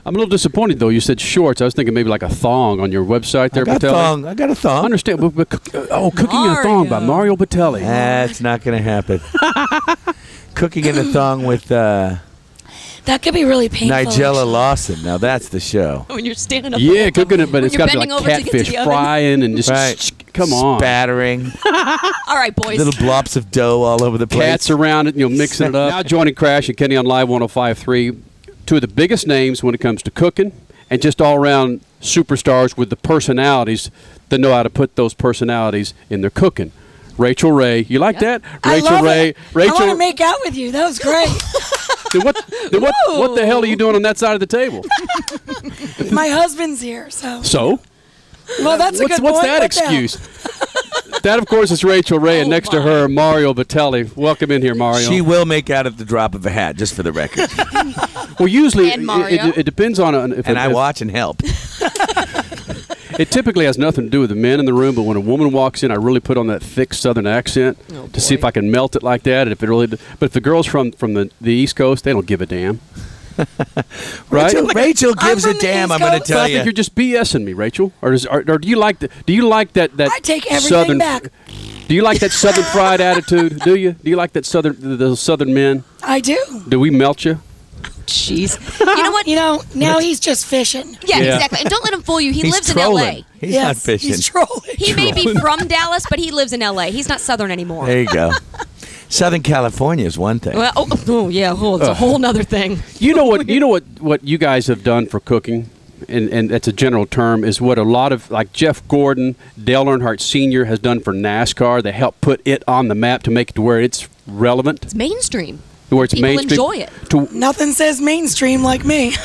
I'm a little disappointed, though. You said shorts. I was thinking maybe like a thong on your website there, Batali. I got a thong. I understand. But Cooking in a Thong by Mario Batali. That's not going to happen. Cooking in a Thong with that could be really painful. Nigella Lawson. Now that's the show. When you're standing up. Yeah, cooking it, but it's got to be like catfish frying and just come on, spattering. All right, boys. Little blobs of dough all over the place. Cats around it, mixing it up. Now joining Crash and Kenny on Live 105.3. Two of the biggest names when it comes to cooking, and just all-around superstars with the personalities that know how to put those personalities in their cooking. Rachael Ray, you like that? Rachael Ray. I want to make out with you. That was great. What the hell are you doing on that side of the table? My husband's here, so. So? Well, that's a good point. What's that excuse? That, of course, is Rachael Ray, and next to her, Mario Batali. Welcome in here, Mario. She will make out at the drop of a hat, just for the record. Well, usually it depends on I watch and help. It typically has nothing to do with the men in the room, but when a woman walks in, I really put on that thick Southern accent to see if I can melt it like that. And if it really, but if the girls from the East Coast, they don't give a damn. Right? Rachel gives a damn. I'm going to tell you. I think you're just BSing me, Rachael. Or do you like that? I take everything back. Do you like that Southern fried attitude? Do you? Do you like that those Southern men? I do. Do we melt you? Jeez. You know what? Now he's just fishing. Yeah, exactly. And don't let him fool you. He lives trolling. in L.A. He's not fishing. He's trolling. He may be from Dallas, but he lives in L.A. He's not Southern anymore. There you go. Southern California is one thing. Well, it's a whole nother thing. You know what you guys have done for cooking, and that's a general term, is what a lot of, like Jeff Gordon, Dale Earnhardt Sr. has done for NASCAR. They help put it on the map to make it to where it's relevant. It's mainstream. Where it's People mainstream. enjoy it. Nothing says mainstream like me.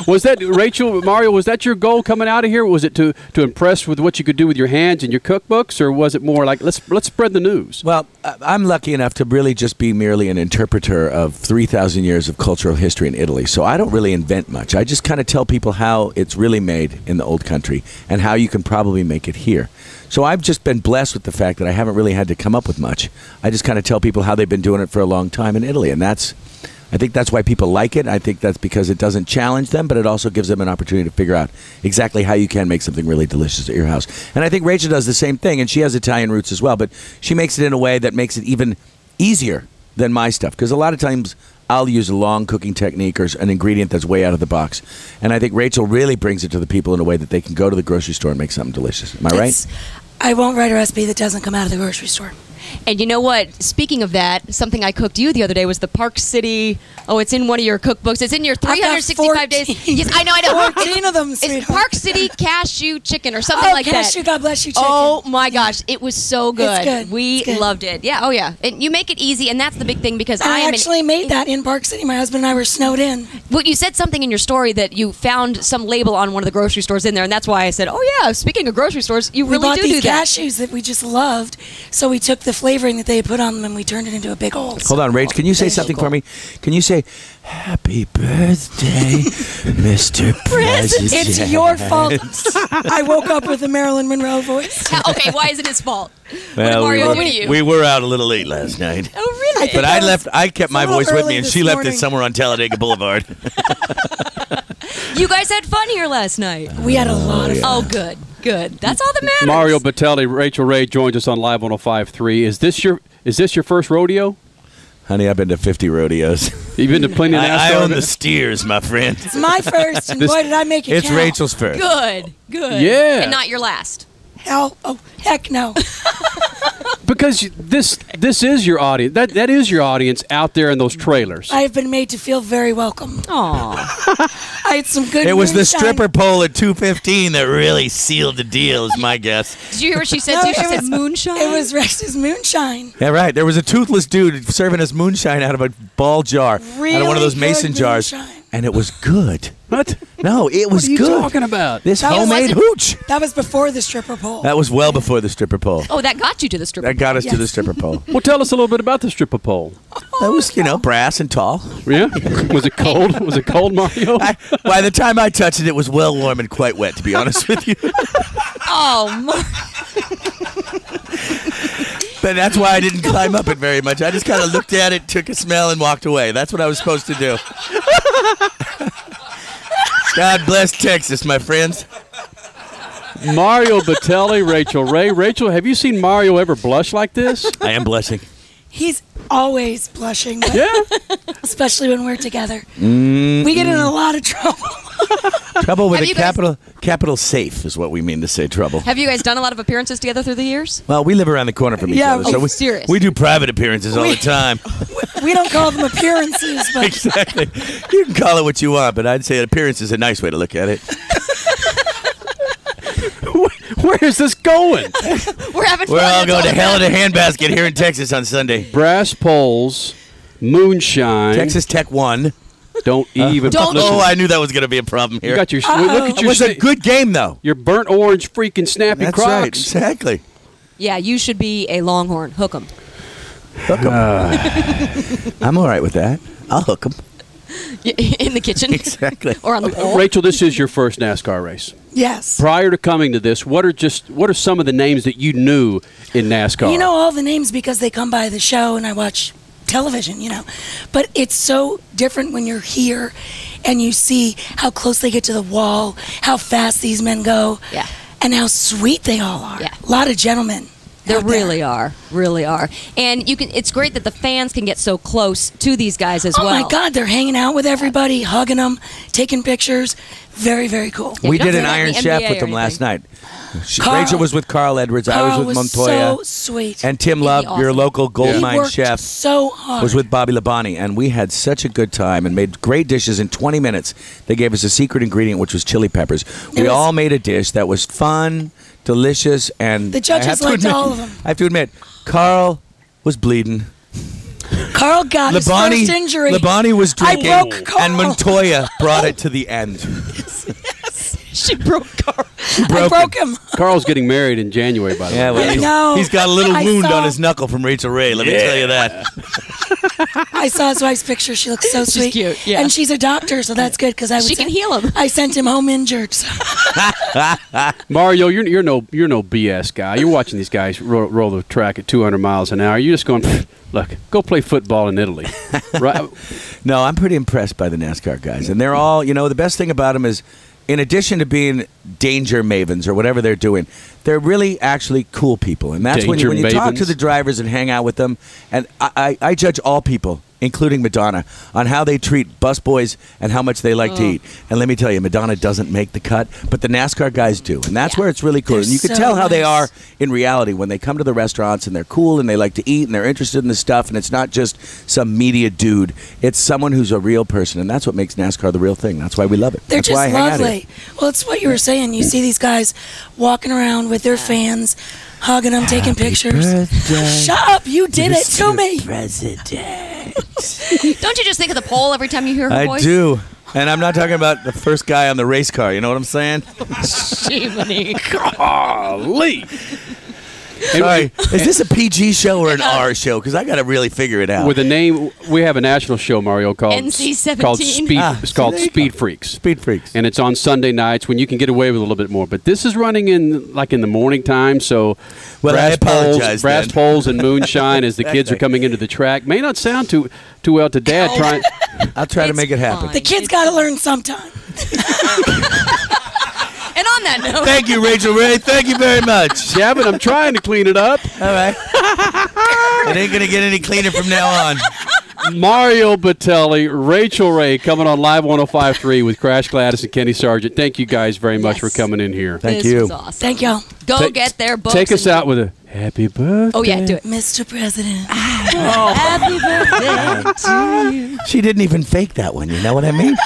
Was that, Rachael, Mario, was that your goal coming out of here? Was it to impress with what you could do with your hands and your cookbooks, or was it more like, let's spread the news? Well, I'm lucky enough to really just be merely an interpreter of 3,000 years of cultural history in Italy. So I don't really invent much. I just kind of tell people how it's really made in the old country and how you can probably make it here. So I've just been blessed with the fact that I haven't really had to come up with much. I just kind of tell people how they've been doing it for a long time in Italy, and I think that's why people like it. I think that's because it doesn't challenge them, but it also gives them an opportunity to figure out exactly how you can make something really delicious at your house. And I think Rachael does the same thing, and she has Italian roots as well, but she makes it in a way that makes it even easier than my stuff, because a lot of times I'll use a long cooking technique or an ingredient that's way out of the box. And I think Rachael really brings it to the people in a way that they can go to the grocery store and make something delicious. Am I right? I won't write a recipe that doesn't come out of the grocery store. And you know what? Speaking of that, something I cooked you the other day was the Park City. Oh, it's in one of your cookbooks. It's in your 365 days. Yes, I know. 14 of them, It's Park City cashew chicken or something like cashew, that. God bless you, chicken. Oh my gosh, it was so good. It's good. We loved it. Yeah. Oh yeah. And you make it easy, and that's the big thing because I actually made that in Park City. My husband and I were snowed in. Well, you said something in your story that you found some label on one of the grocery stores in there, and that's why I said, "Oh yeah." Speaking of grocery stores, you really bought do these that. cashews that we just loved, so we took the flavoring that they had put on them and we turned it into a big old. Hold on, Rach. Can you say something for me? Can you say, "Happy birthday, Mr. President"? It's your fault. I woke up with a Marilyn Monroe voice. Okay, why is it his fault? Well, Mario, we were out a little late last night. Oh, really? But I kept my voice with me, and she left it somewhere on Talladega Boulevard. You guys had fun here last night. We had a lot of fun. Oh, good. Good. That's all that matters. Mario Batali, Rachael Ray joins us on Live 105.3. Is this your first rodeo? Honey, I've been to 50 rodeos. You've been to plenty of NASCAR? I own the steers, my friend. It's my first, and boy, did I make it It's count. Rachel's first. Good. Yeah. And not your last. Heck no. Because this is your audience. That is your audience out there in those trailers. I have been made to feel very welcome. Aw. I had some good It was the moonshine. stripper pole at 2:15 that really sealed the deal, is my guess. Did you hear what she said? No, She it said was- moonshine. It was Rex's moonshine. Yeah, right. There was a toothless dude serving us moonshine out of a ball jar, out of one of those Really mason good jars, moonshine. and it was good. What? No, it was What are you good. talking about? This That homemade hooch. That was before the stripper pole. That was well before the stripper pole. Oh, that got you to the stripper. That got us to Yes. the stripper pole. Well, tell us a little bit about the stripper pole. That was, brass and tall. Yeah? Was it cold? Was it cold, Mario? By the time I touched it, it was well warm and quite wet, to be honest with you. Oh, But that's why I didn't climb up it very much. I just kind of looked at it, took a smell, and walked away. That's what I was supposed to do. God bless Texas, my friends. Mario Batali, Rachael Ray. Rachael, have you seen Mario ever blush like this? I am blushing. He's always blushing, but Yeah. especially when we're together. We get in a lot of trouble. Trouble with Have a you guys- capital safe is what we mean to say trouble. Have you guys done a lot of appearances together through the years? Well, we live around the corner from each Yeah, other, so serious. we do private appearances all the time. We don't call them appearances, but Exactly. You can call it what you want, but I'd say an appearance is a nice way to look at it. Where is this going? We're having fun. We're all That's going to that hell in a matters. handbasket here in Texas on Sunday. Brass poles, moonshine. Texas Tech won. Don't even. Don't- listen, Oh, I knew that was going to be a problem here. you got your. Look at It your. was a good game, though. Your burnt orange freaking snappy That's Crocs. right. Exactly. Yeah, you should be a Longhorn. Hook 'em. Hook 'em. I'm all right with that. I'll hook 'em. In the kitchen. Exactly. Or on the pole. Rachel, this is your first NASCAR race. yes. Prior to coming to this, what are some of the names that you knew in NASCAR? You know all the names because they come by the show and I watch television, But it's so different when you're here and you see how close they get to the wall, how fast these men go, Yeah. and how sweet they all are. Yeah. A lot of gentlemen. There out there. really are. And it's great that the fans can get so close to these guys as Oh well. my God, they're hanging out with everybody, hugging them, taking pictures. Very, very cool. Yeah, We you don't did see an that in Iron the Chef NBA with or them last night. Carl- Rachel was with Carl Edwards. I Carl was with was Montoya. so sweet. And Tim Isn't he Love, your awesome? local gold He mine worked chef, so hard. was with Bobby Labonte, and we had such a good time and made great dishes in 20 minutes. They gave us a secret ingredient, which was chili peppers. We was- all made a dish that was fun, delicious, and The judges I have to liked admit- all of them. I have to admit, Carl was bleeding. Carl got his first injury. Labonte was I drinking, broke Carl. and Montoya brought it to the end. She broke Carl. I broke him. Carl's getting married in January, by the Yeah, way. well, I know. he's got a little I wound saw- on his knuckle from Rachel Ray. Let me tell you that. I saw his wife's picture. She looks so sweet. cute, yeah. And she's a doctor, so that's good because She can heal him. I sent him home injured. So. Mario, you're no BS guy. You're watching these guys roll the track at 200 miles an hour. You're just going, look, go play football in Italy, right? No, I'm pretty impressed by the NASCAR guys. And they're all, the best thing about them is, in addition to being danger mavens or whatever they're doing, they're really actually cool people. And that's when Danger you talk mavens? to the drivers and hang out with them. And I judge all people, including Madonna, on how they treat busboys and how much they like to eat. And let me tell you, Madonna doesn't make the cut, but the NASCAR guys do. And that's where it's really cool. They're And you can so tell how they are nice. in reality when they come to the restaurants and they're cool and they like to eat and they're interested in this stuff. And it's not just some media dude. It's someone who's a real person. And that's what makes NASCAR the real thing. That's why we love it. They're That's why I just hang out here. lovely. Well, it's what you were saying. You see these guys walking around with their fans, hugging them, taking pictures. Shut up. You did it to me. President. Don't you just think of the pole every time you hear her I voice? do. And I'm not talking about the first guy on the race car. You know what I'm saying? Golly. Sorry. Is this a PG show or an R show? Because I got to really figure it out. With a name, we have a national show, Mario, called NC-17. called Speed. It's called there you Speed go. Freaks. Speed Freaks. And it's on Sunday nights when you can get away with a little bit more. But this is running in the morning time, so Well, I apologize brass then. poles and moonshine as the kids are coming into the track may not sound too well to Dad. Trying. I'll try to It's make it happen. The kids got to learn sometime. And on that note, Thank you, Rachel Ray. Thank you very much. Yeah, but I'm trying to clean it up. All right. It ain't going to get any cleaner from now on. Mario Batali, Rachael Ray coming on Live 105.3 with Crash Gladys and Kenny Sargent. Thank you guys very much for coming in here. Thank this you. was awesome. Thank y'all. Go get their books. Take us and- out with a happy birthday. Oh, yeah, do it. Mr. President. Happy birthday to you. She didn't even fake that one. You know what I mean?